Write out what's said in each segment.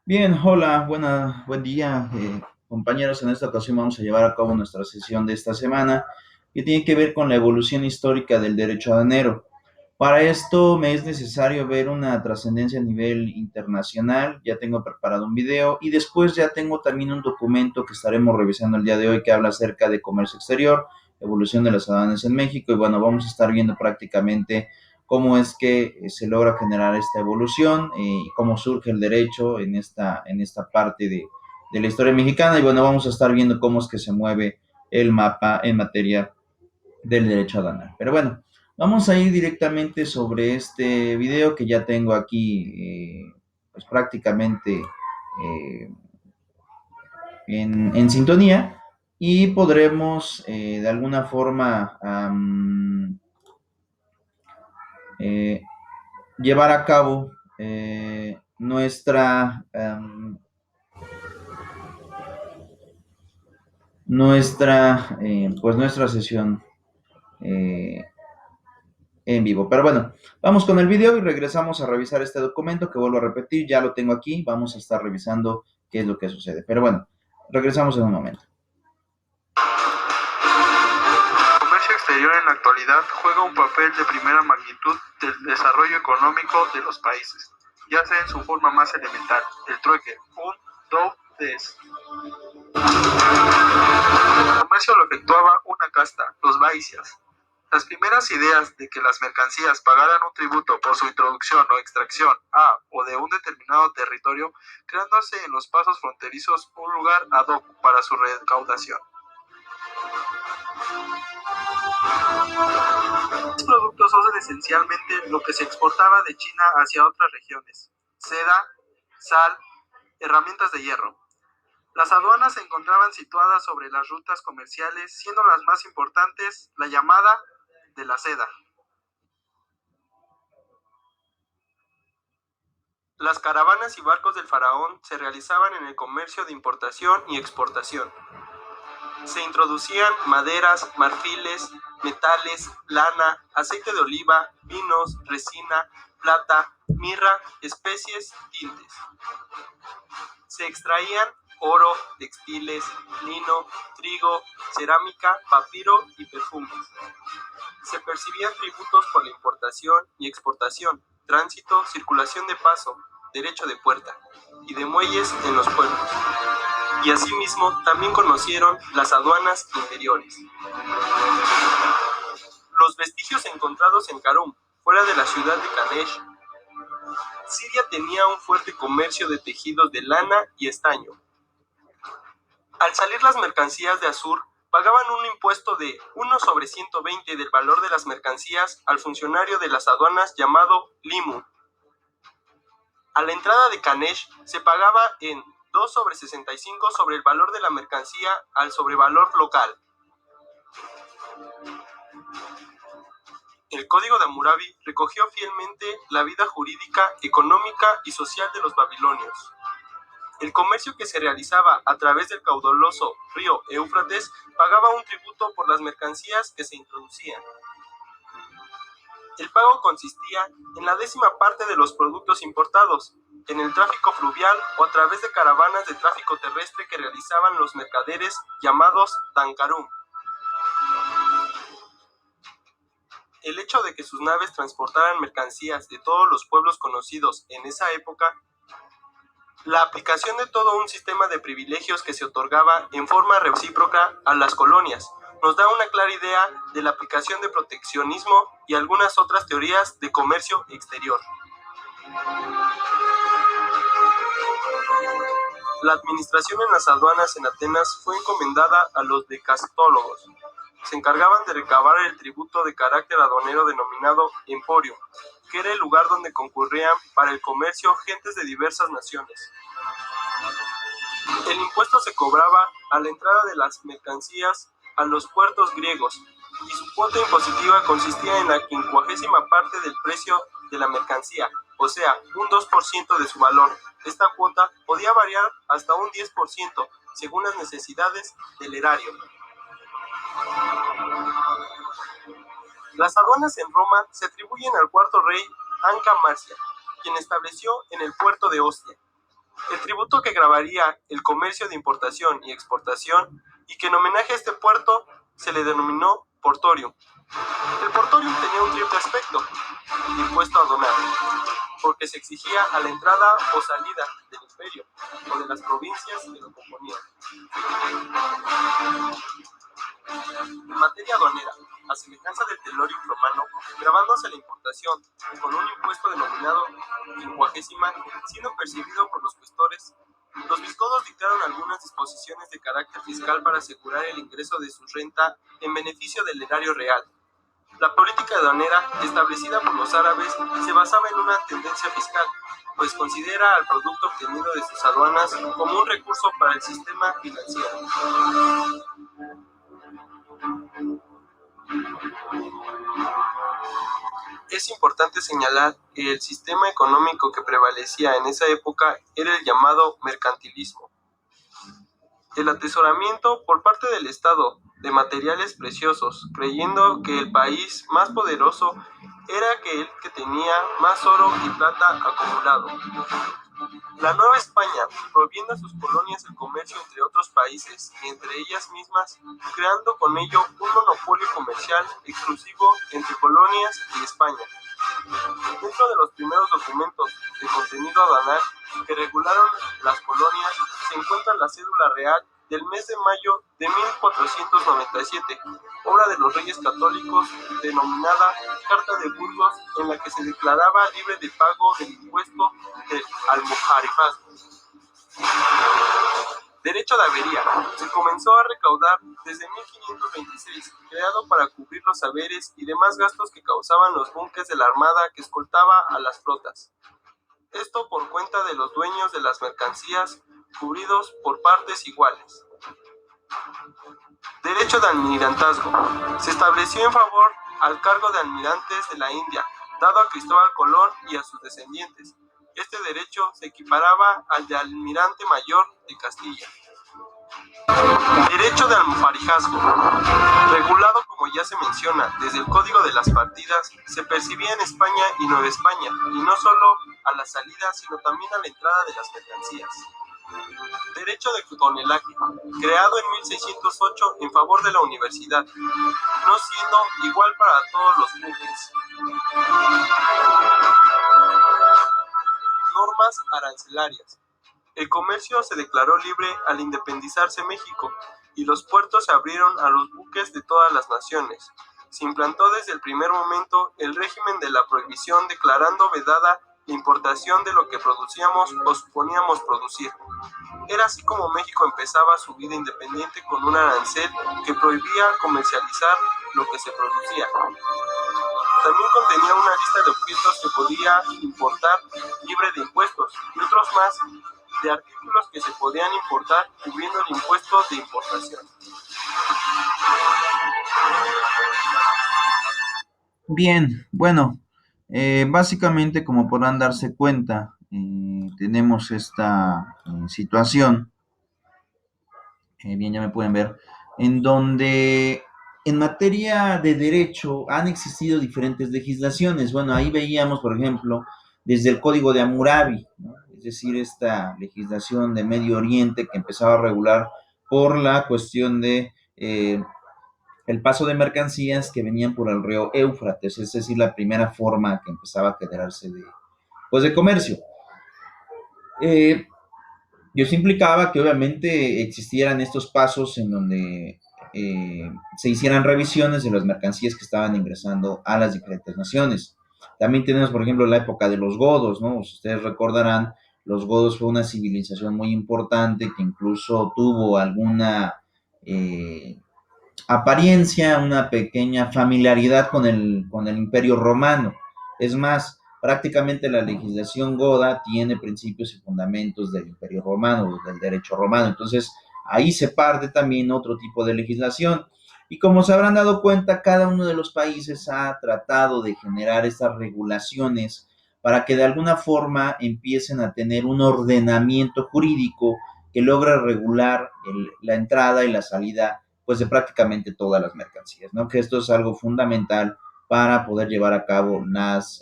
Bien, hola, buen día, compañeros. En esta ocasión vamos a llevar a cabo nuestra sesión de esta semana que tiene que ver con la evolución histórica del derecho aduanero. Para esto me es necesario ver una trascendencia a nivel internacional. Ya tengo preparado un video y después ya tengo también un documento que estaremos revisando el día de hoy que habla acerca de comercio exterior, evolución de las aduanas en México y bueno, vamos a estar viendo prácticamente cómo es que se logra generar esta evolución y cómo surge el derecho en esta parte de la historia mexicana. Y bueno, vamos a estar viendo cómo es que se mueve el mapa en materia del derecho aduanal. Pero bueno, vamos a ir directamente sobre este video que ya tengo aquí, pues prácticamente en sintonía y podremos de alguna forma eh, llevar a cabo nuestra sesión eh, en vivo. Pero bueno, vamos con el video y regresamos a revisar este documento que vuelvo a repetir, ya lo tengo aquí, vamos a estar revisando qué es lo que sucede. Pero bueno, regresamos en un momento. El comercio exterior en la actualidad juega un papel de primera magnitud del desarrollo económico de los países, ya sea en su forma más elemental, el trueque, un, do, des. El comercio lo efectuaba una casta, los vaicias. Las primeras ideas de que las mercancías pagaran un tributo por su introducción o extracción a o de un determinado territorio, creándose en los pasos fronterizos un lugar ad hoc para su recaudación. Los productos son esencialmente lo que se exportaba de China hacia otras regiones: seda, sal, herramientas de hierro. Las aduanas se encontraban situadas sobre las rutas comerciales, siendo las más importantes la llamada de la seda. Las caravanas y barcos del faraón se realizaban en el comercio de importación y exportación. Se introducían maderas, marfiles, metales, lana, aceite de oliva, vinos, resina, plata, mirra, especies, tintes. Se extraían oro, textiles, lino, trigo, cerámica, papiro y perfumes. Se percibían tributos por la importación y exportación, tránsito, circulación de paso, derecho de puerta y de muelles en los pueblos. Y asimismo también conocieron las aduanas interiores. Los vestigios encontrados en Karun, fuera de la ciudad de Kadesh, Siria, tenía un fuerte comercio de tejidos de lana y estaño. Al salir las mercancías de Asur, pagaban un impuesto de 1 sobre 120 del valor de las mercancías al funcionario de las aduanas llamado limu. A la entrada de Kanesh se pagaba en 2 sobre 65 sobre el valor de la mercancía al sobrevalor local. El Código de Hammurabi recogió fielmente la vida jurídica, económica y social de los babilonios. El comercio que se realizaba a través del caudaloso río Éufrates pagaba un tributo por las mercancías que se introducían. El pago consistía en la 10ª parte de los productos importados, en el tráfico fluvial o a través de caravanas de tráfico terrestre que realizaban los mercaderes llamados tankarum. El hecho de que sus naves transportaran mercancías de todos los pueblos conocidos en esa época, la aplicación de todo un sistema de privilegios que se otorgaba en forma recíproca a las colonias, nos da una clara idea de la aplicación de proteccionismo y algunas otras teorías de comercio exterior. La administración en las aduanas en Atenas fue encomendada a los decastólogos. Se encargaban de recabar el tributo de carácter aduanero denominado emporium, que era el lugar donde concurrían para el comercio gentes de diversas naciones. El impuesto se cobraba a la entrada de las mercancías a los puertos griegos, y su cuota impositiva consistía en la 50ª parte del precio de la mercancía, o sea, un 2% de su valor. Esta cuota podía variar hasta un 10% según las necesidades del erario. Las aduanas en Roma se atribuyen al cuarto rey Anca Marcia, quien estableció en el puerto de Ostia. El tributo que grabaría el comercio de importación y exportación y que en homenaje a este puerto se le denominó portorium. El portorium tenía un triple aspecto: impuesto aduanal, porque se exigía a la entrada o salida del imperio o de las provincias que lo componían. En materia aduanera, a semejanza del telorium romano, grabándose la importación con un impuesto denominado quincuagésima, siendo percibido por los cuestores, los vizcondos dictaron algunas disposiciones de carácter fiscal para asegurar el ingreso de su renta en beneficio del erario real. La política aduanera establecida por los árabes se basaba en una tendencia fiscal, pues considera al producto obtenido de sus aduanas como un recurso para el sistema financiero. Es importante señalar que el sistema económico que prevalecía en esa época era el llamado mercantilismo. El atesoramiento por parte del Estado de materiales preciosos, creyendo que el país más poderoso era aquel que tenía más oro y plata acumulado. La Nueva España, prohibiendo a sus colonias el comercio entre otros países y entre ellas mismas, creando con ello un monopolio comercial exclusivo entre colonias y España. Dentro de los primeros documentos de contenido aduanal que regularon las colonias se encuentra la cédula real del mes de mayo de 1497, obra de los Reyes Católicos, denominada Carta de Burgos, en la que se declaraba libre de pago del impuesto del almojarifazgo. Derecho de habería. Se comenzó a recaudar desde 1526, creado para cubrir los haberes y demás gastos que causaban los buques de la armada que escoltaba a las flotas. Esto por cuenta de los dueños de las mercancías, cubridos por partes iguales. Derecho de almirantazgo. Se estableció en favor al cargo de almirantes de la India, dado a Cristóbal Colón y a sus descendientes. Este derecho se equiparaba al de almirante mayor de Castilla. Derecho de almojarifazgo. Regulado, como ya se menciona, desde el Código de las Partidas, se percibía en España y Nueva España, y no solo a la salida, sino también a la entrada de las mercancías. Derecho de tonelaje, creado en 1608 en favor de la universidad, no siendo igual para todos los buques. Normas arancelarias. El comercio se declaró libre al independizarse México, y los puertos se abrieron a los buques de todas las naciones. Se implantó desde el primer momento el régimen de la prohibición, declarando vedada la importación de lo que producíamos o suponíamos producir. Era así como México empezaba su vida independiente, con un arancel que prohibía comercializar lo que se producía. También contenía una lista de objetos que podía importar libre de impuestos y otros más de artículos que se podían importar cubriendo el impuesto de importación. Bien, bueno, básicamente como podrán darse cuenta, tenemos esta situación, bien ya me pueden ver, en donde en materia de derecho han existido diferentes legislaciones. Bueno, ahí veíamos, por ejemplo, desde el Código de Hammurabi, ¿no? Es decir, esta legislación de Medio Oriente que empezaba a regular por la cuestión de el paso de mercancías que venían por el río Éufrates, es decir, la primera forma que empezaba a generarse de, pues, de comercio. Eh, y eso implicaba que obviamente existieran estos pasos en donde se hicieran revisiones de las mercancías que estaban ingresando a las diferentes naciones. También tenemos, por ejemplo, la época de los godos, ¿no? Si ustedes recordarán, los godos fue una civilización muy importante que incluso tuvo alguna apariencia, una pequeña familiaridad con el Imperio Romano. Es más, prácticamente la legislación goda tiene principios y fundamentos del Imperio Romano, del derecho romano. Entonces, ahí se parte también otro tipo de legislación. Y como se habrán dado cuenta, cada uno de los países ha tratado de generar estas regulaciones para que de alguna forma empiecen a tener un ordenamiento jurídico que logre regular la entrada y la salida, pues, de prácticamente todas las mercancías, ¿no? Que esto es algo fundamental para poder llevar a cabo las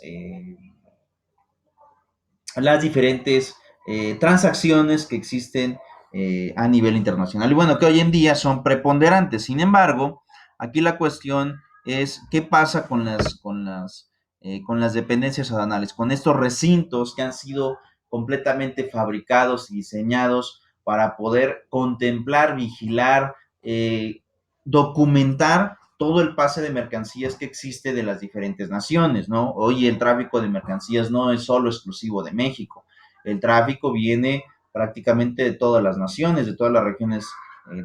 diferentes transacciones que existen a nivel internacional. Y bueno, que hoy en día son preponderantes. Sin embargo, aquí la cuestión es qué pasa con las dependencias aduanales, con estos recintos que han sido completamente fabricados y diseñados para poder contemplar, vigilar, documentar todo el pase de mercancías que existe de las diferentes naciones, ¿no? Hoy el tráfico de mercancías no es solo exclusivo de México, el tráfico viene prácticamente de todas las naciones, de todas las regiones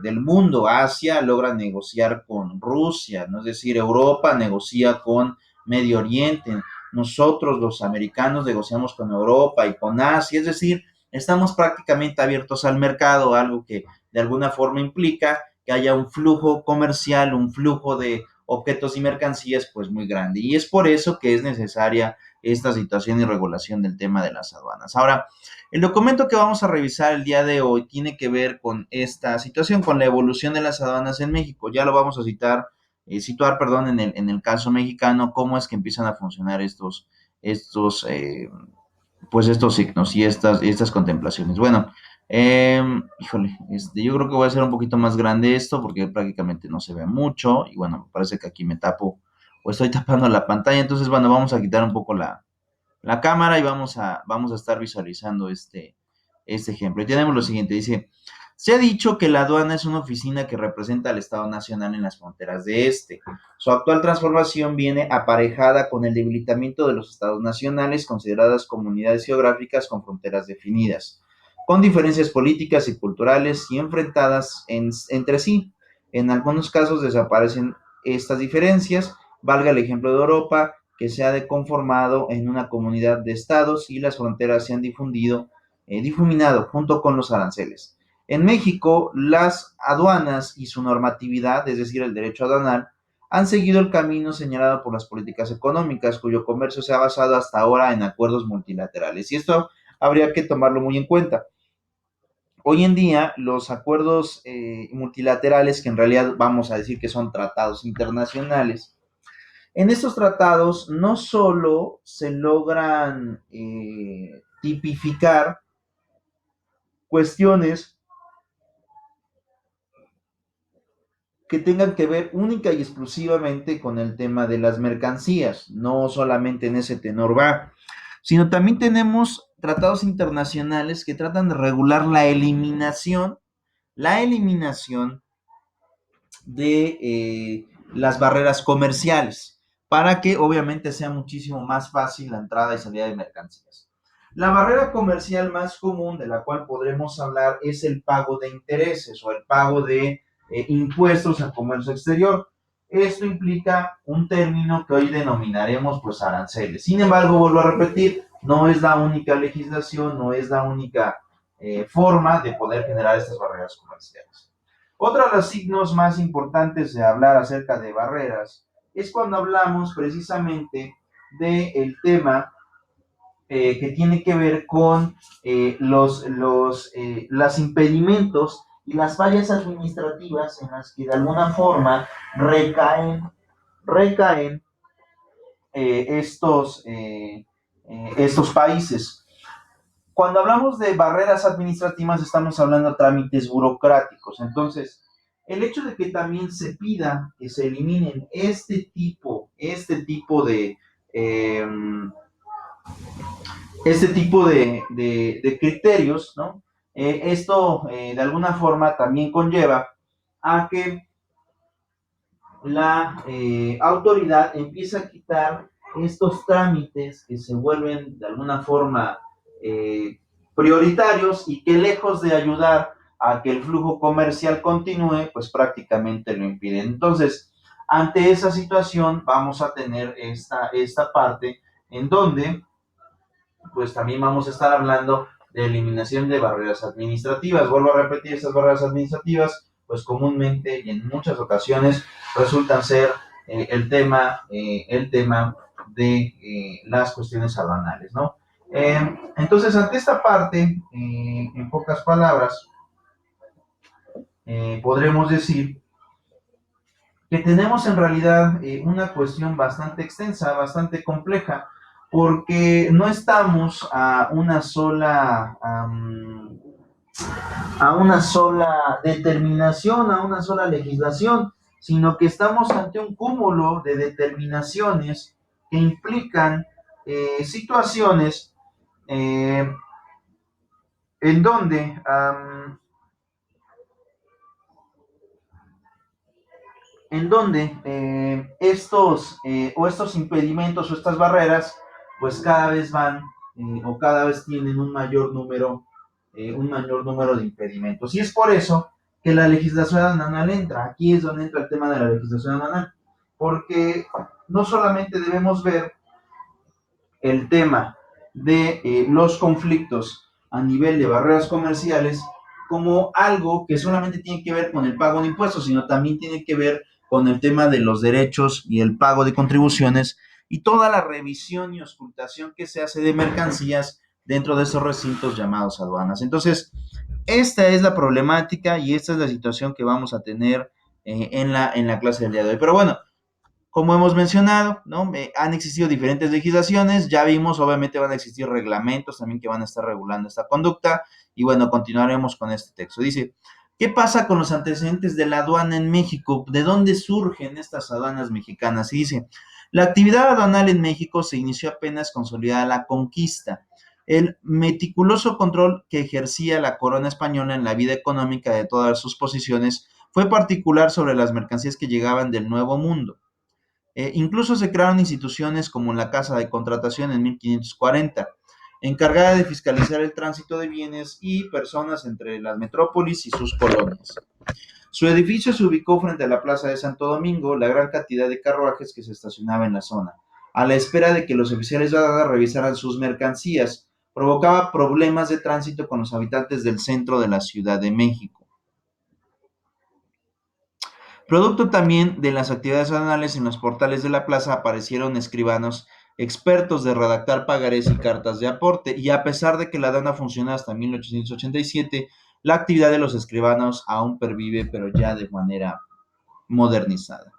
del mundo. Asia logra negociar con Rusia, ¿no? Es decir, Europa negocia con Medio Oriente, nosotros los americanos negociamos con Europa y con Asia, es decir, estamos prácticamente abiertos al mercado, algo que de alguna forma implica que haya un flujo comercial, un flujo de objetos y mercancías pues muy grande. Y es por eso que es necesaria esta situación y regulación del tema de las aduanas. Ahora, el documento que vamos a revisar el día de hoy tiene que ver con esta situación, con la evolución de las aduanas en México. Ya lo vamos a situar, perdón, en el caso mexicano, cómo es que empiezan a funcionar estos, pues estos signos y estas contemplaciones. Bueno, híjole, yo creo que voy a hacer un poquito más grande esto porque prácticamente no se ve mucho y bueno, me parece que aquí me tapo o estoy tapando la pantalla, entonces bueno, vamos a quitar un poco la cámara y vamos a estar visualizando este ejemplo. Y tenemos lo siguiente, dice, se ha dicho que la aduana es una oficina que representa al Estado Nacional en las fronteras de este. Su actual transformación viene aparejada con el debilitamiento de los estados nacionales, consideradas comunidades geográficas con fronteras definidas, con diferencias políticas y culturales y enfrentadas entre sí. En algunos casos desaparecen estas diferencias, valga el ejemplo de Europa, que se ha conformado en una comunidad de estados y las fronteras se han difuminado junto con los aranceles. En México, las aduanas y su normatividad, es decir, el derecho aduanal, han seguido el camino señalado por las políticas económicas, cuyo comercio se ha basado hasta ahora en acuerdos multilaterales. Y esto habría que tomarlo muy en cuenta. Hoy en día, los acuerdos multilaterales, que en realidad vamos a decir que son tratados internacionales, en estos tratados no solo se logran tipificar cuestiones que tengan que ver única y exclusivamente con el tema de las mercancías, no solamente en ese tenor va, sino también tenemos tratados internacionales que tratan de regular la eliminación de las barreras comerciales para que obviamente sea muchísimo más fácil la entrada y salida de mercancías. La barrera comercial más común de la cual podremos hablar es el pago de intereses o el pago de impuestos al comercio exterior. Esto implica un término que hoy denominaremos pues aranceles. Sin embargo, vuelvo a repetir, no es la única legislación, no es la única forma de poder generar estas barreras comerciales. Otro de los signos más importantes de hablar acerca de barreras es cuando hablamos precisamente del tema que tiene que ver con los impedimentos y las fallas administrativas en las que de alguna forma recaen estos países. Cuando hablamos de barreras administrativas estamos hablando de trámites burocráticos. Entonces, el hecho de que también se pida que se eliminen eh, este tipo de criterios, ¿no? Esto de alguna forma también conlleva a que la autoridad empieza a quitar estos trámites que se vuelven de alguna forma eh, prioritarios y que lejos de ayudar a que el flujo comercial continúe, pues prácticamente lo impiden. Entonces, ante esa situación vamos a tener esta parte en donde pues también vamos a estar hablando de eliminación de barreras administrativas. Vuelvo a repetir, estas barreras administrativas, pues comúnmente y en muchas ocasiones resultan ser el tema de las cuestiones aduanales, ¿no? Entonces, ante esta parte, en pocas palabras, podremos decir que tenemos en realidad una cuestión bastante extensa, bastante compleja, porque no estamos a una sola determinación, a una sola legislación, sino que estamos ante un cúmulo de determinaciones que implican situaciones eh, en donde estos impedimentos o estas barreras pues cada vez van o cada vez tienen un mayor número de impedimentos. Y es por eso que la legislación aduanal entra. Aquí es donde entra el tema de la legislación aduanal, porque no solamente debemos ver el tema de los conflictos a nivel de barreras comerciales como algo que solamente tiene que ver con el pago de impuestos, sino también tiene que ver con el tema de los derechos y el pago de contribuciones y toda la revisión y auscultación que se hace de mercancías dentro de esos recintos llamados aduanas. Entonces, esta es la problemática y esta es la situación que vamos a tener en la clase del día de hoy. Pero bueno, como hemos mencionado, ¿no? Han existido diferentes legislaciones, ya vimos, obviamente van a existir reglamentos también que van a estar regulando esta conducta, y bueno, continuaremos con este texto. Dice, ¿qué pasa con los antecedentes de la aduana en México? ¿De dónde surgen estas aduanas mexicanas? Y dice, la actividad aduanal en México se inició apenas consolidada la conquista. El meticuloso control que ejercía la corona española en la vida económica de todas sus posiciones fue particular sobre las mercancías que llegaban del Nuevo Mundo. Incluso se crearon instituciones como la Casa de Contratación en 1540, encargada de fiscalizar el tránsito de bienes y personas entre las metrópolis y sus colonias. Su edificio se ubicó frente a la Plaza de Santo Domingo, la gran cantidad de carruajes que se estacionaba en la zona, a la espera de que los oficiales de aduana revisaran sus mercancías, provocaba problemas de tránsito con los habitantes del centro de la Ciudad de México. Producto también de las actividades aduanales en los portales de la plaza aparecieron escribanos expertos de redactar pagarés y cartas de aporte, y a pesar de que la aduana funciona hasta 1887, la actividad de los escribanos aún pervive, pero ya de manera modernizada.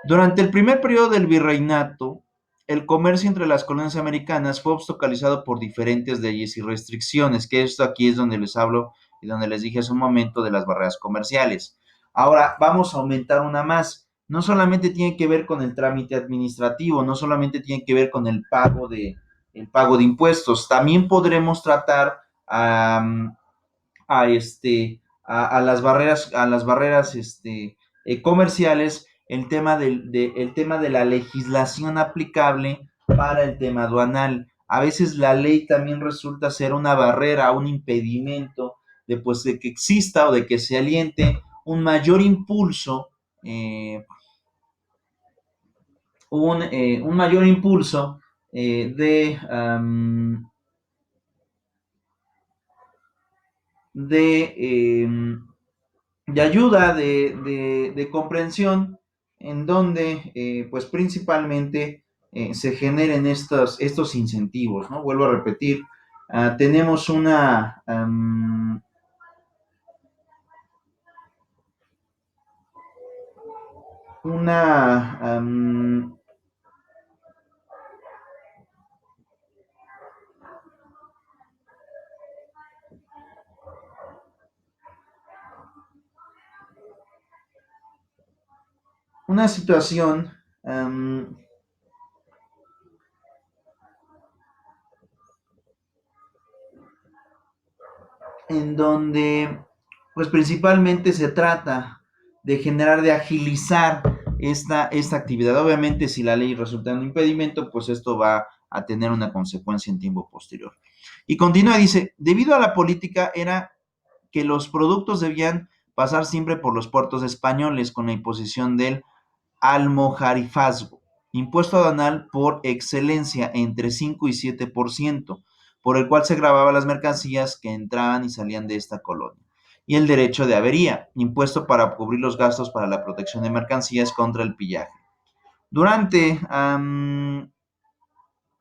Durante el primer periodo del virreinato, el comercio entre las colonias americanas fue obstaculizado por diferentes leyes y restricciones, que esto aquí es donde les hablo y donde les dije hace un momento de las barreras comerciales. Ahora vamos a aumentar una más. No solamente tiene que ver con el trámite administrativo, no solamente tiene que ver con el pago de impuestos, también podremos tratar a las barreras comerciales, el tema de la legislación aplicable para el tema aduanal. A veces la ley también resulta ser una barrera, un impedimento de que exista o de que se aliente un mayor impulso, eh, un mayor impulso eh, de, um, de, eh, de ayuda, de comprensión, en donde pues principalmente se generen estos incentivos, ¿no? Vuelvo a repetir, tenemos una, una situación en donde pues principalmente se trata de generar, de agilizar esta actividad. Obviamente si la ley resulta un impedimento, pues esto va a tener una consecuencia en tiempo posterior. Y continúa, dice, debido a la política era que los productos debían pasar siempre por los puertos españoles con la imposición del almojarifazgo, impuesto aduanal por excelencia entre 5 y 7%, por el cual se grababa las mercancías que entraban y salían de esta colonia. Y el derecho de avería, impuesto para cubrir los gastos para la protección de mercancías contra el pillaje. Durante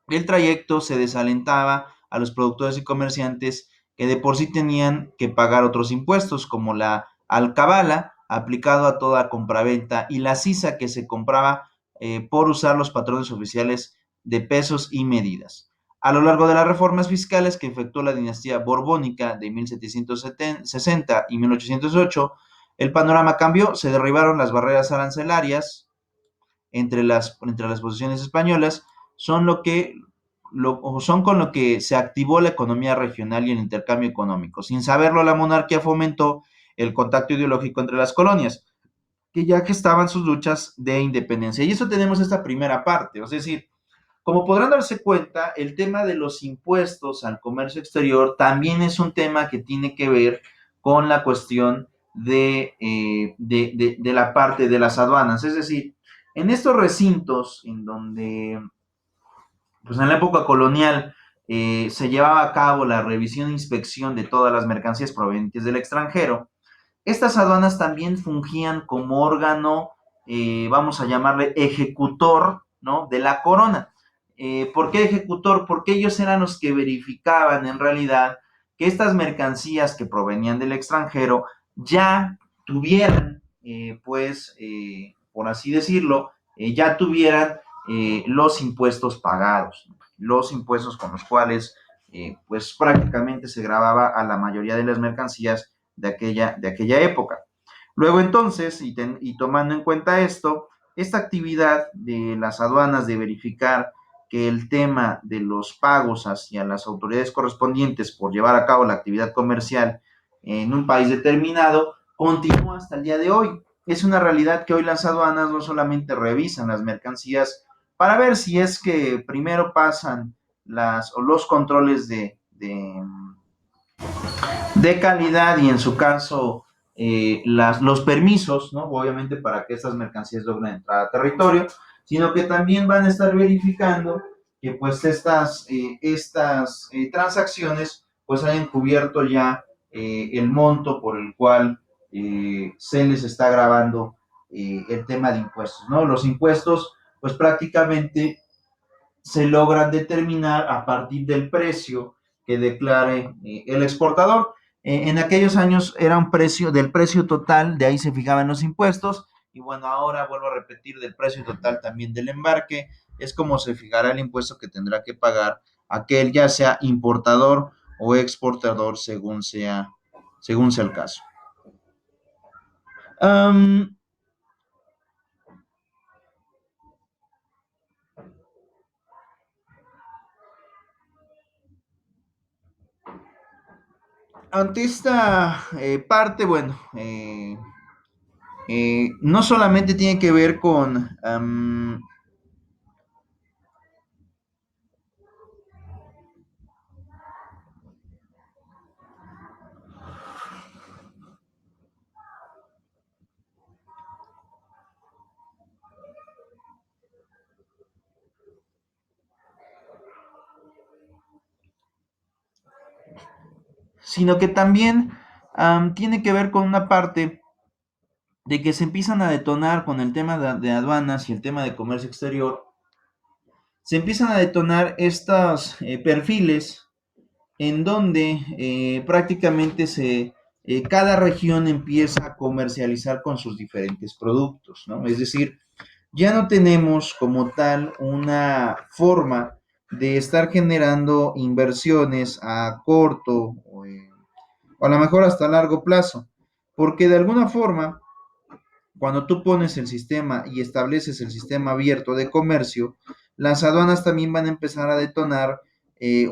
el trayecto se desalentaba a los productores y comerciantes que de por sí tenían que pagar otros impuestos, como la alcabala, aplicado a toda compraventa, y la sisa, que se compraba por usar los patrones oficiales de pesos y medidas. A lo largo de las reformas fiscales que efectuó la dinastía borbónica de 1760 y 1808, el panorama cambió, se derribaron las barreras arancelarias entre las posiciones españolas, son con lo que se activó la economía regional y el intercambio económico. Sin saberlo, la monarquía fomentó el contacto ideológico entre las colonias, que ya gestaban sus luchas de independencia. Y eso tenemos esta primera parte, es decir, como podrán darse cuenta, el tema de los impuestos al comercio exterior también es un tema que tiene que ver con la cuestión de la parte de las aduanas. Es decir, en estos recintos en donde, pues en la época colonial, se llevaba a cabo la revisión e inspección de todas las mercancías provenientes del extranjero, estas aduanas también fungían como órgano, vamos a llamarle ejecutor, ¿no? De la corona. ¿Por qué ejecutor? Porque ellos eran los que verificaban en realidad que estas mercancías que provenían del extranjero ya tuvieran, por así decirlo, ya tuvieran los impuestos pagados, los impuestos con los cuales, pues prácticamente se grababa a la mayoría de las mercancías de aquella época. Luego entonces, y tomando en cuenta esto, esta actividad de las aduanas de verificar que el tema de los pagos hacia las autoridades correspondientes por llevar a cabo la actividad comercial en un país determinado continúa hasta el día de hoy. Es una realidad que hoy las aduanas no solamente revisan las mercancías para ver si es que primero pasan los controles de calidad y en su caso los permisos, ¿no? Obviamente para que estas mercancías logren entrar a territorio, sino que también van a estar verificando que pues estas transacciones pues hayan cubierto ya el monto por el cual se les está grabando el tema de impuestos, ¿no? Los impuestos pues prácticamente se logran determinar a partir del precio que declare el exportador. En aquellos años era un precio del precio total, de ahí se fijaban los impuestos, y bueno, ahora vuelvo a repetir, del precio total también del embarque, es como se fijará el impuesto que tendrá que pagar aquel, ya sea importador o exportador, según sea el caso. Um, Ante esta parte, bueno, no solamente tiene que ver con sino que también tiene que ver con una parte de que se empiezan a detonar con el tema de aduanas y el tema de comercio exterior, se empiezan a detonar estos perfiles en donde prácticamente cada región empieza a comercializar con sus diferentes productos, ¿no? Es decir, ya no tenemos como tal una forma de estar generando inversiones a corto o a lo mejor hasta largo plazo, porque de alguna forma, cuando tú pones el sistema y estableces el sistema abierto de comercio, las aduanas también van a empezar a detonar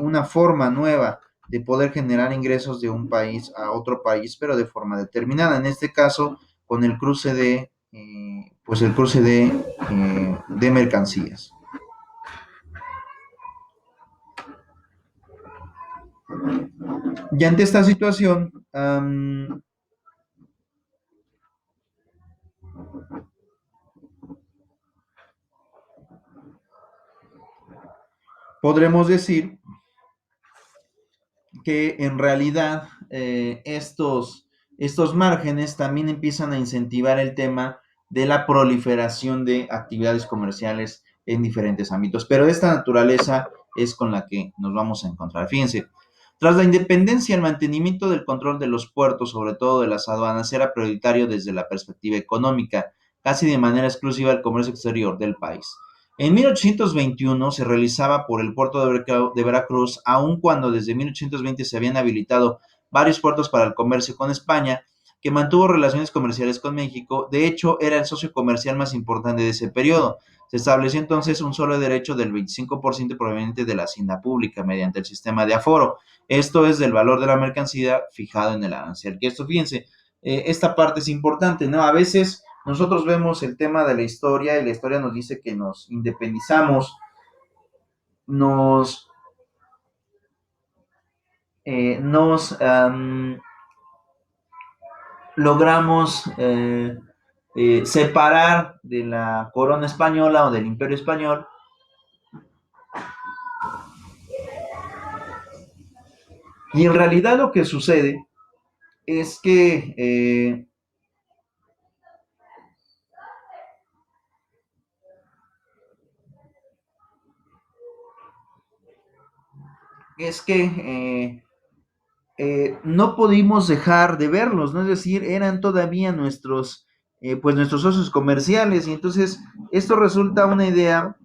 una forma nueva de poder generar ingresos de un país a otro país, pero de forma determinada. En este caso, con el cruce de mercancías. Y ante esta situación, podremos decir que en realidad estos márgenes también empiezan a incentivar el tema de la proliferación de actividades comerciales en diferentes ámbitos. Pero esta naturaleza es con la que nos vamos a encontrar. Fíjense, tras la independencia, el mantenimiento del control de los puertos, sobre todo de las aduanas, era prioritario desde la perspectiva económica, casi de manera exclusiva al comercio exterior del país. En 1821 se realizaba por el puerto de Veracruz, aun cuando desde 1820 se habían habilitado varios puertos para el comercio con España, que mantuvo relaciones comerciales con México. De hecho, era el socio comercial más importante de ese periodo. Se estableció entonces un solo derecho del 25% proveniente de la hacienda pública mediante el sistema de aforo. Esto es del valor de la mercancía fijado en el arancel. Que esto, fíjense, esta parte es importante, ¿no? A veces nosotros vemos el tema de la historia y la historia nos dice que nos independizamos, nos, nos logramos separar de la corona española o del imperio español. Y en realidad lo que sucede es que es que no pudimos dejar de verlos, ¿no? Es decir, eran todavía pues nuestros socios comerciales, y entonces esto resulta una idea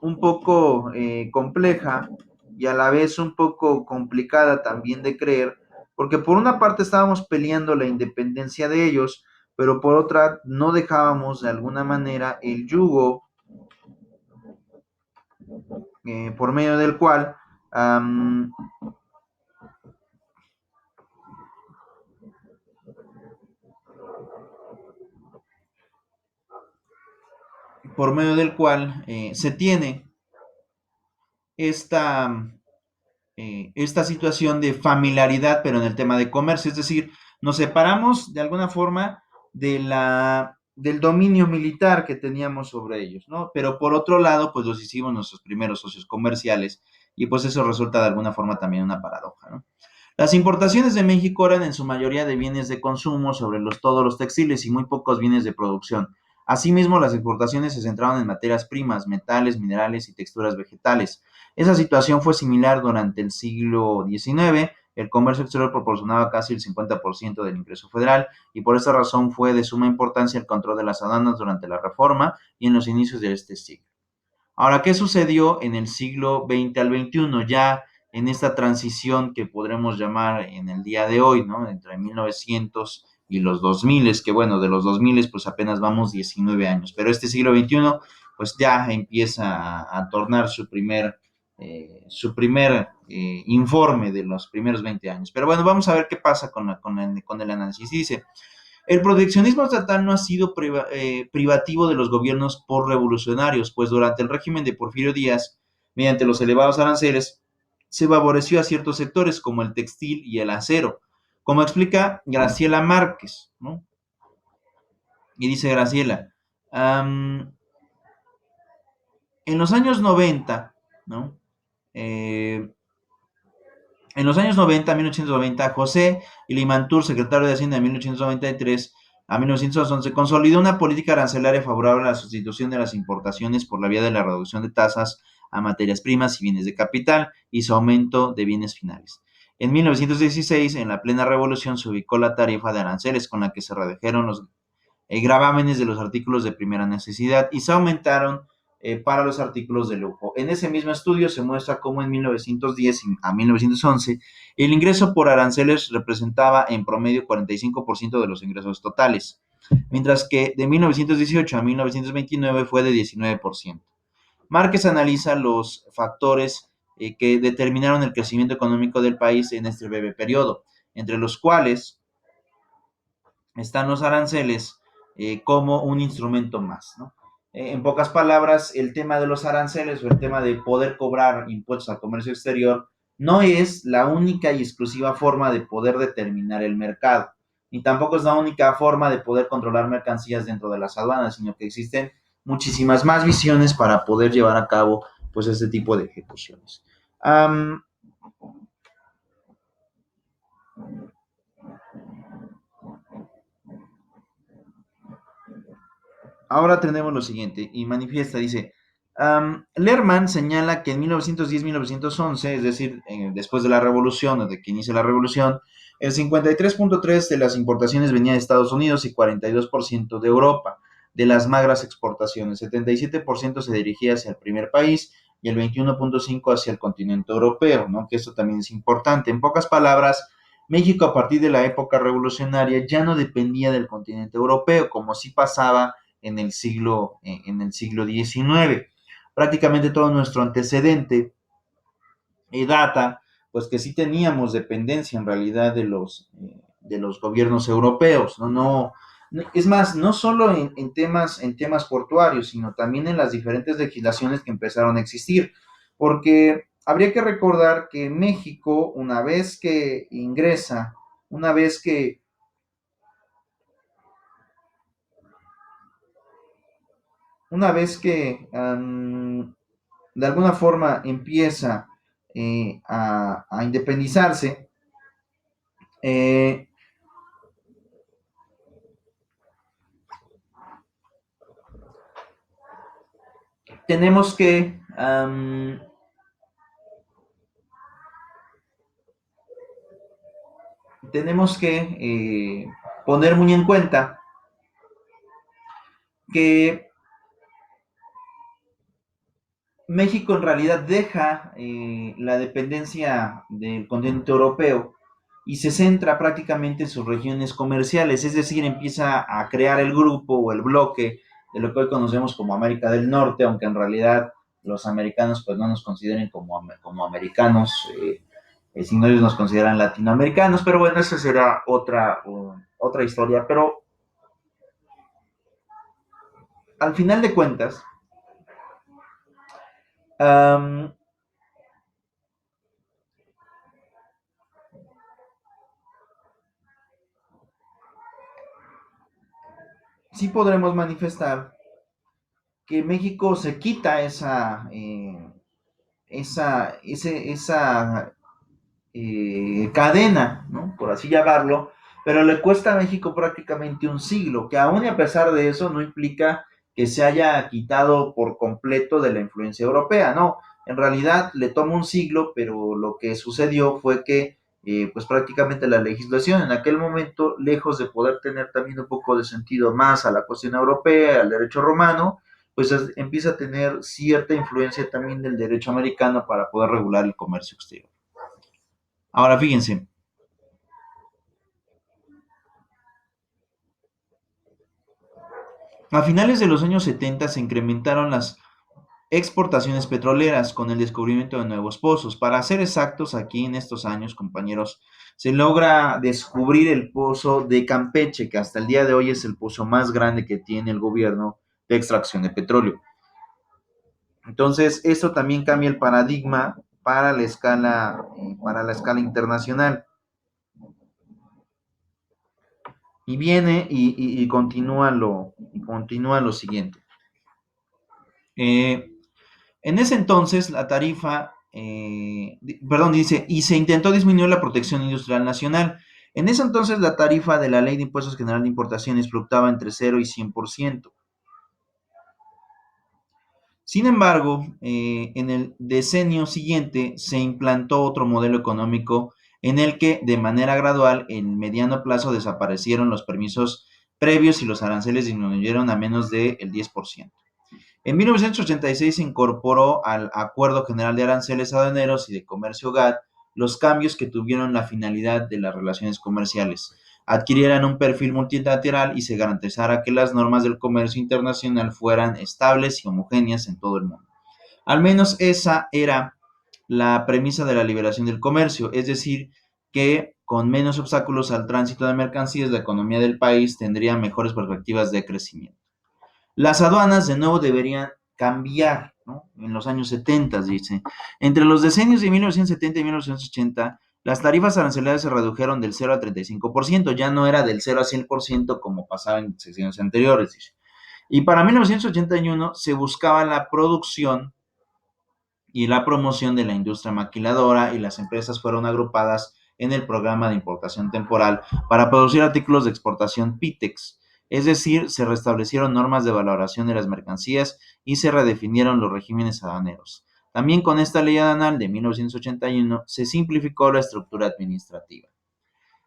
un poco compleja y a la vez un poco complicada también de creer, porque por una parte estábamos peleando la independencia de ellos, pero por otra no dejábamos de alguna manera el yugo por medio del cual se tiene esta, esta situación de familiaridad, pero en el tema de comercio, es decir, nos separamos de alguna forma del dominio militar que teníamos sobre ellos, ¿no? Pero por otro lado, pues los hicimos nuestros primeros socios comerciales y pues eso resulta de alguna forma también una paradoja, ¿no? Las importaciones de México eran en su mayoría de bienes de consumo sobre todos los textiles y muy pocos bienes de producción. Asimismo, las exportaciones se centraban en materias primas, metales, minerales y texturas vegetales. Esa situación fue similar durante el siglo XIX. El comercio exterior proporcionaba casi el 50% del ingreso federal y por esta razón fue de suma importancia el control de las aduanas durante la Reforma y en los inicios de este siglo. Ahora, ¿qué sucedió en el siglo XX al XXI? Ya en esta transición que podremos llamar en el día de hoy, ¿no? Entre 1900 y los 2000, que bueno, de los 2000 pues apenas vamos 19 años, pero este siglo XXI pues ya empieza a tornar su primer informe de los primeros 20 años. Pero bueno, vamos a ver qué pasa con el análisis. Dice, el proteccionismo estatal no ha sido privativo de los gobiernos revolucionarios, pues durante el régimen de Porfirio Díaz, mediante los elevados aranceles, se favoreció a ciertos sectores como el textil y el acero, como explica Graciela Márquez, ¿no? Y dice Graciela, en los años 90, ¿no? En los años 90, 1890, José Ilimantur, secretario de Hacienda de 1893 a 1911, consolidó una política arancelaria favorable a la sustitución de las importaciones por la vía de la reducción de tasas a materias primas y bienes de capital y su aumento de bienes finales. En 1916, en la plena revolución, se ubicó la tarifa de aranceles con la que se redujeron los gravámenes de los artículos de primera necesidad y se aumentaron para los artículos de lujo. En ese mismo estudio se muestra cómo en 1910 a 1911 el ingreso por aranceles representaba en promedio 45% de los ingresos totales, mientras que de 1918 a 1929 fue de 19%. Márquez analiza los factores que determinaron el crecimiento económico del país en este breve periodo, entre los cuales están los aranceles como un instrumento más, ¿no? En pocas palabras, el tema de los aranceles o el tema de poder cobrar impuestos al comercio exterior no es la única y exclusiva forma de poder determinar el mercado, ni tampoco es la única forma de poder controlar mercancías dentro de las aduanas, sino que existen muchísimas más visiones para poder llevar a cabo pues este tipo de ejecuciones. Ahora tenemos lo siguiente, y manifiesta, dice, Lerman señala que en 1910-1911, es decir, después de la revolución, desde que inicia la revolución, el 53.3% de las importaciones venía de Estados Unidos y 42% de Europa. de las magras exportaciones. 77% se dirigía hacia el primer país y el 21.5% hacia el continente europeo, ¿no? Que esto también es importante. En pocas palabras, México a partir de la época revolucionaria ya no dependía del continente europeo, como sí pasaba en el siglo XIX. Prácticamente todo nuestro antecedente data, pues que sí teníamos dependencia en realidad de los gobiernos europeos, ¿no? Es más, no solo en temas portuarios, sino también en las diferentes legislaciones que empezaron a existir, porque habría que recordar que México, una vez que, una vez que de alguna forma empieza a independizarse, eh, tenemos que tenemos que poner muy en cuenta que México en realidad deja la dependencia del continente europeo y se centra prácticamente en sus regiones comerciales, es decir, empieza a crear el grupo o el bloque de lo que hoy conocemos como América del Norte, aunque en realidad los americanos pues no nos consideren como americanos, sino ellos nos consideran latinoamericanos, pero bueno, esa será otra historia, pero al final de cuentas, um, sí podremos manifestar que México se quita esa cadena, ¿no? Por así llamarlo, pero le cuesta a México prácticamente un siglo, que aún y a pesar de eso no implica que se haya quitado por completo de la influencia europea, no, en realidad le toma un siglo, pero lo que sucedió fue que pues prácticamente la legislación en aquel momento, lejos de poder tener también un poco de sentido más a la cuestión europea, al derecho romano, pues empieza a tener cierta influencia también del derecho americano para poder regular el comercio exterior. Ahora fíjense, a finales de los años 70 se incrementaron las exportaciones petroleras con el descubrimiento de nuevos pozos. Para ser exactos, aquí en estos años, compañeros, se logra descubrir el pozo de Campeche, que hasta el día de hoy es el pozo más grande que tiene el gobierno de extracción de petróleo. Entonces, eso también cambia el paradigma para la escala internacional. Y viene y continúa lo siguiente. Eh, En ese entonces, la tarifa, dice, y se intentó disminuir la protección industrial nacional. En ese entonces, la tarifa de la Ley de Impuestos General de Importaciones fluctuaba entre 0 y 100%. Sin embargo, en el decenio siguiente se implantó otro modelo económico en el que, de manera gradual, en mediano plazo desaparecieron los permisos previos y los aranceles disminuyeron a menos del 10%. En 1986 se incorporó al Acuerdo General de Aranceles Aduaneros y de Comercio GATT los cambios que tuvieron la finalidad de las relaciones comerciales, adquirieran un perfil multilateral y se garantizara que las normas del comercio internacional fueran estables y homogéneas en todo el mundo. Al menos esa era la premisa de la liberación del comercio, es decir, que con menos obstáculos al tránsito de mercancías, la economía del país tendría mejores perspectivas de crecimiento. Las aduanas de nuevo deberían cambiar, ¿no? En los años 70, dice. Entre los decenios de 1970 y 1980, las tarifas arancelarias se redujeron del 0 a 35%, ya no era del 0 a 100% como pasaba en sesiones anteriores, dice. Y para 1981 se buscaba la producción y la promoción de la industria maquiladora y las empresas fueron agrupadas en el programa de importación temporal para producir artículos de exportación PITEX. Es decir, se restablecieron normas de valoración de las mercancías y se redefinieron los regímenes aduaneros. También con esta ley aduanal de 1981 se simplificó la estructura administrativa.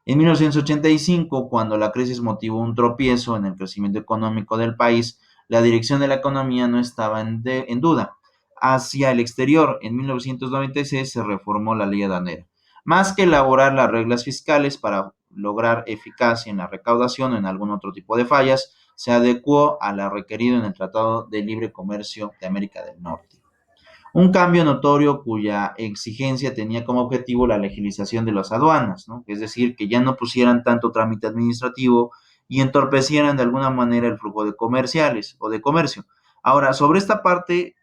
En 1985, cuando la crisis motivó un tropiezo en el crecimiento económico del país, la dirección de la economía no estaba en duda. Hacia el exterior, en 1996 se reformó la ley aduanera. Más que elaborar las reglas fiscales para lograr eficacia en la recaudación o en algún otro tipo de fallas, se adecuó a lo requerido en el Tratado de Libre Comercio de América del Norte. Un cambio notorio cuya exigencia tenía como objetivo la legalización de las aduanas, ¿no? Es decir, que ya no pusieran tanto trámite administrativo y entorpecieran de alguna manera el flujo de comerciales o de comercio. Ahora, sobre esta parte,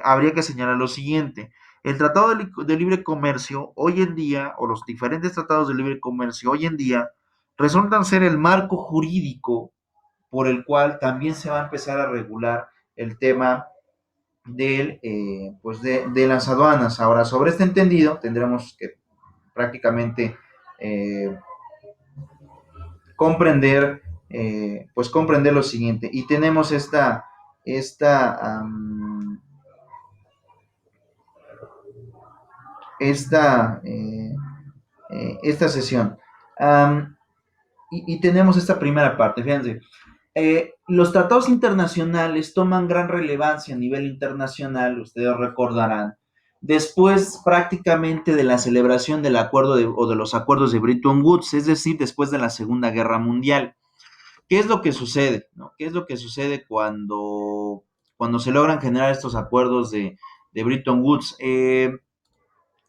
habría que señalar lo siguiente. El Tratado de Libre Comercio hoy en día, o los diferentes tratados de libre comercio hoy en día, resultan ser el marco jurídico por el cual también se va a empezar a regular el tema de las aduanas. Ahora, sobre este entendido, tendremos que prácticamente eh, comprender, comprender lo siguiente. Y tenemos esta, um, esta, esta sesión. Um, y tenemos esta primera parte, fíjense. Los tratados internacionales toman gran relevancia a nivel internacional, ustedes recordarán, después prácticamente de la celebración del acuerdo o de los acuerdos de Bretton Woods, es decir, después de la Segunda Guerra Mundial. ¿Qué es lo que sucede? ¿No? ¿Qué es lo que sucede cuando se logran generar estos acuerdos de Bretton Woods?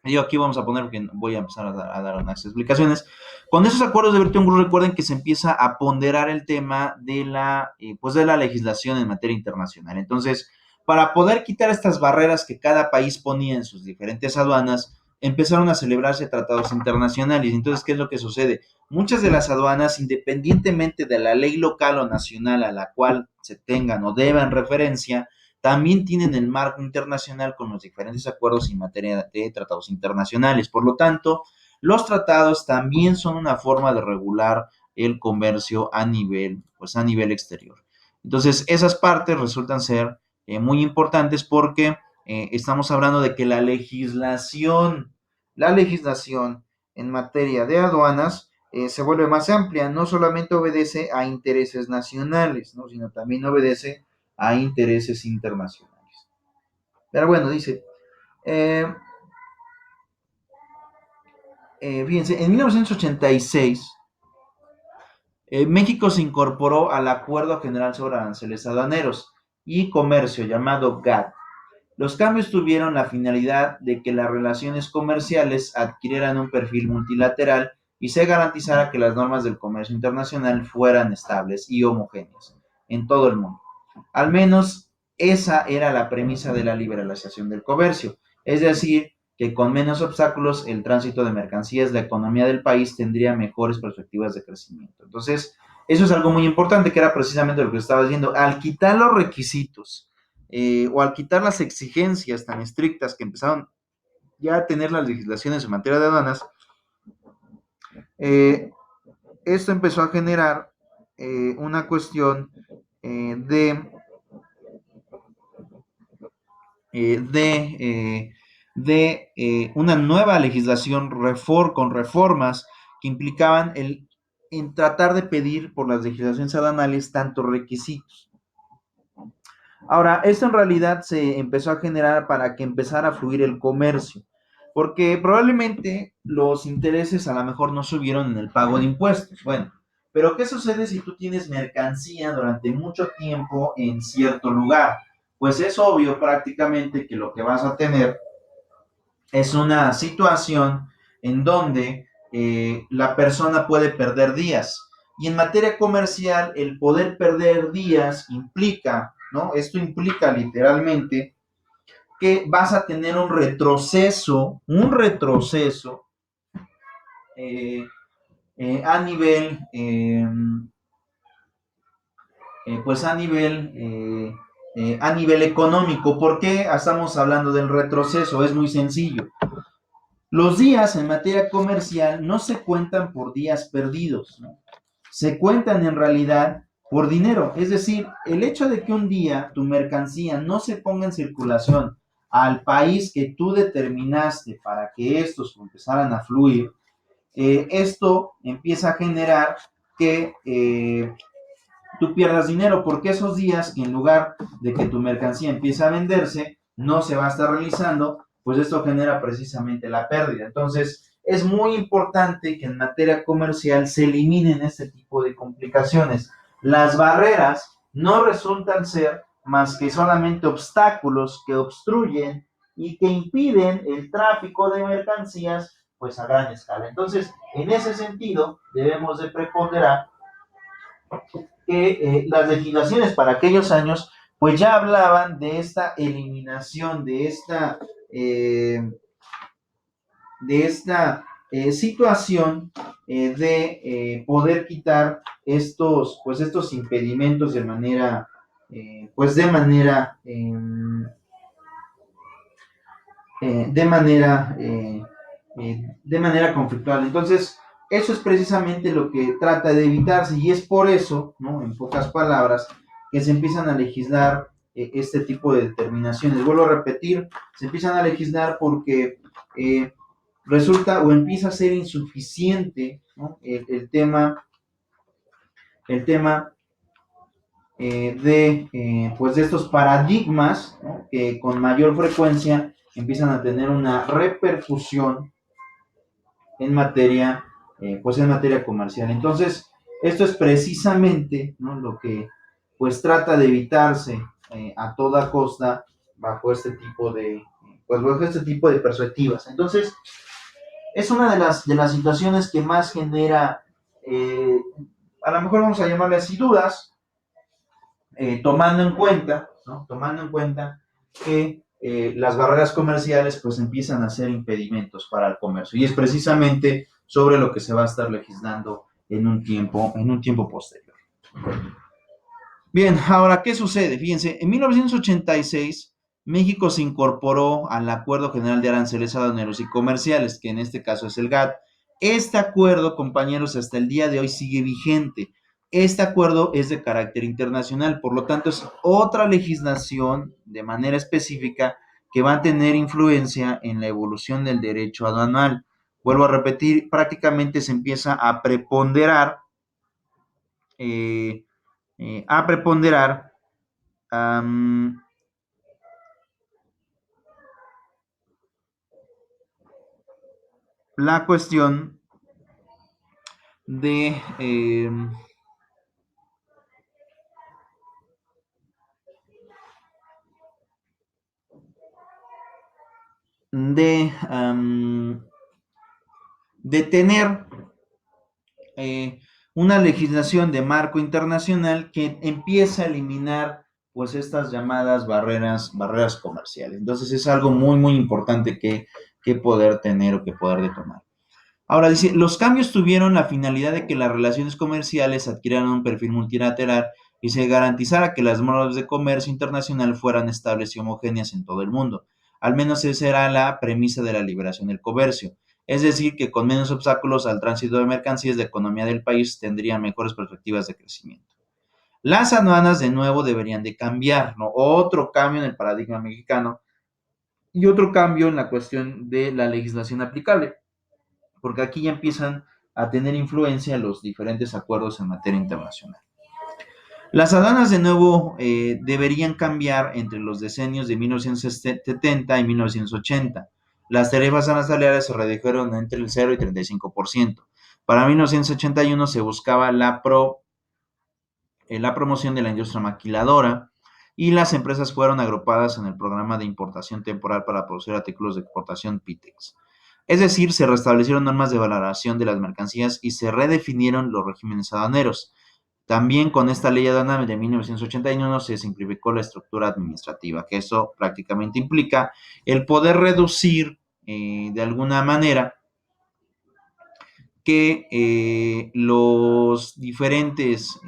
Yo aquí vamos a poner, porque voy a empezar a dar unas explicaciones. Con esos acuerdos de Bretton Woods, recuerden que se empieza a ponderar el tema de la legislación en materia internacional. Entonces, para poder quitar estas barreras que cada país ponía en sus diferentes aduanas, empezaron a celebrarse tratados internacionales. Entonces, ¿qué es lo que sucede? Muchas de las aduanas, independientemente de la ley local o nacional a la cual se tengan o deban referencia, también tienen el marco internacional con los diferentes acuerdos en materia de tratados internacionales. Por lo tanto, los tratados también son una forma de regular el comercio a nivel exterior. Entonces, esas partes resultan ser muy importantes porque estamos hablando de que la legislación en materia de aduanas se vuelve más amplia, no solamente obedece a intereses nacionales, ¿no? Sino también obedece a intereses internacionales. Pero bueno, dice, eh, fíjense, en 1986, México se incorporó al Acuerdo General sobre Aranceles Aduaneros y Comercio, llamado GATT. Los cambios tuvieron la finalidad de que las relaciones comerciales adquirieran un perfil multilateral y se garantizara que las normas del comercio internacional fueran estables y homogéneas en todo el mundo. Al menos esa era la premisa de la liberalización del comercio, es decir, que con menos obstáculos el tránsito de mercancías, la economía del país tendría mejores perspectivas de crecimiento. Entonces, eso es algo muy importante, que era precisamente lo que estaba diciendo. Al quitar los requisitos o al quitar las exigencias tan estrictas que empezaron ya a tener las legislaciones en materia de aduanas, eh, esto empezó a generar una cuestión eh, de de, una nueva legislación con reformas que implicaban en tratar de pedir por las legislaciones aduanales tantos requisitos. Ahora, esto en realidad se empezó a generar para que empezara a fluir el comercio, porque probablemente los intereses a lo mejor no subieron en el pago de impuestos. Bueno, pero ¿qué sucede si tú tienes mercancía durante mucho tiempo en cierto lugar? Pues es obvio prácticamente que lo que vas a tener es una situación en donde la persona puede perder días. Y en materia comercial, el poder perder días implica, ¿no? Esto implica literalmente que vas a tener un retroceso eh, eh, a nivel, eh, pues a nivel económico. ¿Por qué estamos hablando del retroceso? Es muy sencillo. Los días en materia comercial no se cuentan por días perdidos, ¿no? Se cuentan en realidad por dinero. Es decir, el hecho de que un día tu mercancía no se ponga en circulación al país que tú determinaste para que estos empezaran a fluir, esto empieza a generar que tú pierdas dinero, porque esos días, en lugar de que tu mercancía empiece a venderse, no se va a estar realizando, pues esto genera precisamente la pérdida. Entonces, es muy importante que en materia comercial se eliminen este tipo de complicaciones. Las barreras no resultan ser más que solamente obstáculos que obstruyen y que impiden el tráfico de mercancías pues a gran escala. Entonces, en ese sentido, debemos de preponderar que las legislaciones para aquellos años pues ya hablaban de esta eliminación, de esta situación de poder quitar estos impedimentos de manera, de manera conflictual. Entonces, eso es precisamente lo que trata de evitarse y es por eso, ¿no? En pocas palabras, que se empiezan a legislar este tipo de determinaciones. Vuelvo a repetir, se empiezan a legislar porque resulta o empieza a ser insuficiente, ¿no? El tema de estos paradigmas, ¿no? Que con mayor frecuencia empiezan a tener una repercusión en materia, en materia comercial. Entonces, esto es precisamente, ¿no? Lo que pues trata de evitarse a toda costa bajo este tipo de, bajo este tipo de perspectivas. Entonces, es una de las situaciones que más genera, eh, a lo mejor vamos a llamarle así dudas, tomando en cuenta, ¿no? Tomando en cuenta que las barreras comerciales pues empiezan a ser impedimentos para el comercio y es precisamente sobre lo que se va a estar legislando en un tiempo posterior. Bien, ahora, ¿qué sucede? Fíjense, en 1986 México se incorporó al Acuerdo General de Aranceles Aduaneros y Comerciales, que en este caso es el GATT. Este acuerdo, compañeros, hasta el día de hoy sigue vigente. Este acuerdo es de carácter internacional, por lo tanto es otra legislación de manera específica que va a tener influencia en la evolución del derecho aduanal. Vuelvo a repetir, prácticamente se empieza eh, a preponderar um, la cuestión de, de, um, de tener eh, una legislación de marco internacional que empieza a eliminar pues estas llamadas barreras comerciales. Entonces es algo muy, muy importante que poder tener o que poder tomar. Ahora dice, los cambios tuvieron la finalidad de que las relaciones comerciales adquirieran un perfil multilateral y se garantizara que las normas de comercio internacional fueran estables y homogéneas en todo el mundo. Al menos esa era la premisa de la liberación del comercio. Es decir, que con menos obstáculos al tránsito de mercancías, la economía del país tendría mejores perspectivas de crecimiento. Las aduanas de nuevo deberían de cambiar, ¿no? Otro cambio en el paradigma mexicano y otro cambio en la cuestión de la legislación aplicable, porque aquí ya empiezan a tener influencia los diferentes acuerdos en materia internacional. Las aduanas de nuevo deberían cambiar entre los decenios de 1970 y 1980. Las tarifas arancelarias se redujeron entre el 0 y 35%. Para 1981 se buscaba la promoción de la industria maquiladora y las empresas fueron agrupadas en el programa de importación temporal para producir artículos de exportación PITEX. Es decir, se restablecieron normas de valoración de las mercancías y se redefinieron los regímenes aduaneros. También con esta ley aduanal de 1981 se simplificó la estructura administrativa, que eso prácticamente implica el poder reducir de alguna manera que los diferentes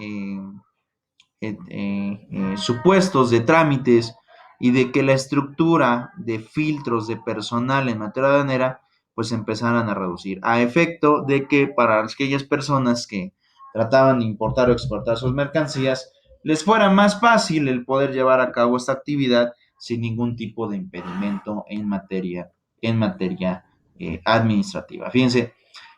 supuestos de trámites y de que la estructura de filtros de personal en materia aduanera pues empezaran a reducir, a efecto de que para aquellas personas que trataban de importar o exportar sus mercancías, les fuera más fácil el poder llevar a cabo esta actividad sin ningún tipo de impedimento en materia administrativa. Fíjense,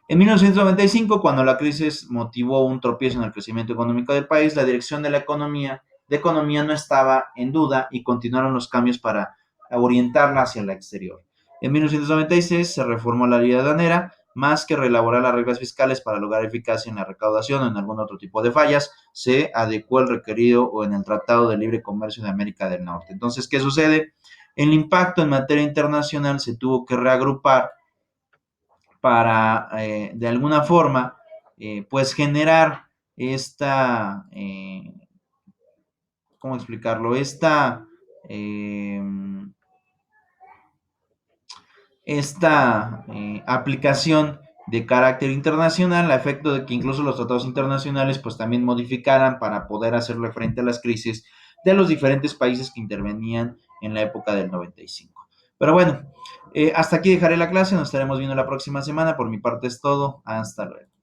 En 1995, cuando la crisis motivó un tropiezo en el crecimiento económico del país, la dirección de economía no estaba en duda y continuaron los cambios para orientarla hacia el exterior. En 1996 se reformó la ley aduanera, más que reelaborar las reglas fiscales para lograr eficacia en la recaudación o en algún otro tipo de fallas, se adecuó el requerido o en el Tratado de Libre Comercio de América del Norte. Entonces, ¿qué sucede? El impacto en materia internacional se tuvo que reagrupar para, de alguna forma, pues generar esta, ¿cómo explicarlo? Eh, esta aplicación de carácter internacional, a efecto de que incluso los tratados internacionales pues también modificaran para poder hacerle frente a las crisis de los diferentes países que intervenían en la época del 95. Pero bueno, hasta aquí dejaré la clase, nos estaremos viendo la próxima semana. Por mi parte es todo, hasta luego.